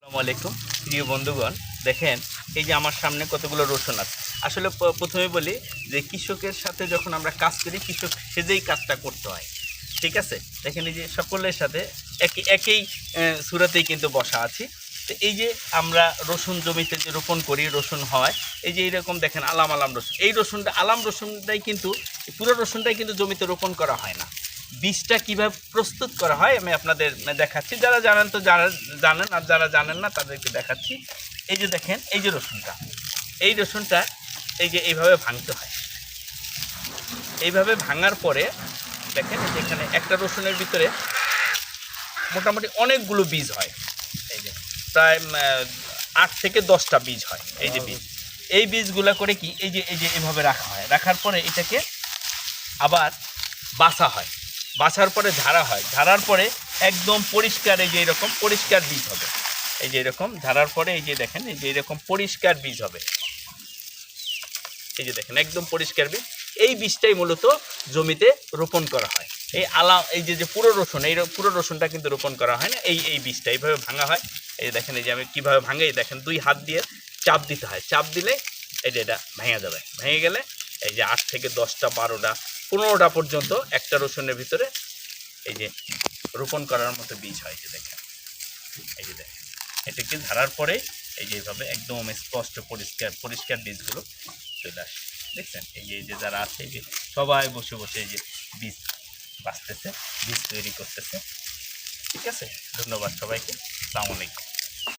আসসালামু আলাইকুম প্রিয় বন্ধুগণ, দেখেন এই যে আমার সামনে কতগুলো রসুন আছে। আসলে প্রথমে বলি যে কৃষকের সাথে যখন আমরা কাজ করি, কৃষক সেজেই কাজটা করতে হয়। ঠিক আছে, দেখেন এই যে সকলের সাথে একই সুরাতেই কিন্তু বসা আছি। তো এই যে আমরা রসুন জমিতে যে রোপণ করি, রসুন হয় এই যে এইরকম দেখেন আলাম আলাম রসুন। এই রসুনটা আলাম রসুনটাই কিন্তু, পুরো রসুনটাই কিন্তু জমিতে রোপণ করা হয় না। বীজটা কিভাবে প্রস্তুত করা হয় আমি আপনাদের দেখাচ্ছি। যারা জানেন তো যারা জানেন, আর যারা জানেন না তাদেরকে দেখাচ্ছি। এই যে দেখেন এই যে রসুনটা, এই রসুনটা এই যে এইভাবে ভাঙতে হয়। এইভাবে ভাঙার পরে দেখেন এখানে একটা রসুনের ভিতরে মোটামুটি অনেকগুলো বীজ হয়। এই যে প্রায় 8 থেকে 10টা বীজ হয়। এই যে বীজ, এই বীজগুলা করে কি এই যে এইভাবে রাখা হয়। রাখার পরে এটাকে আবার বাছা হয়, বাছার পরে ঝাড়া হয়, ঝাড়ার পরে একদম পরিষ্কার এই যে এরকম পরিষ্কার বীজ হবে। এই যে এরকম ঝাড়ার পরে এই যে দেখেন এই যে এরকম পরিষ্কার বীজ হবে। এই যে দেখেন একদম পরিষ্কার বীজ। এই বীজটাই মূলত জমিতে রোপণ করা হয়। এই যে পুরো রসুন, এই পুরো রসুনটা কিন্তু রোপণ করা হয় না। এই বীজটা এইভাবে ভাঙা হয়। এই দেখেন এই যে আমি কীভাবে ভাঙাই, দেখেন 2 হাত দিয়ে চাপ দিতে হয়। চাপ দিলে এই যে এটা ভেঙে যাবে। ভেঙে গেলে এই যে 8 থেকে 10টা 12টা 15টা পর্যন্ত একটা রসুনের ভিতরে এই যে রোপণ করার মতো বীজ হয়। যে দেখেন এই যে দেখেন এটাকে ঝাড়ার পরে এই যে এইভাবে একদম স্পষ্ট পরিষ্কার পরিষ্কার বীজগুলো চলে আসে। দেখছেন এই যে যারা আছে এই যে সবাই বসে বসে এই যে বীজ বাঁচতেছে, বীজ তৈরি করতেছে। ঠিক আছে, ধন্যবাদ সবাইকে। আসসালামু আলাইকুম।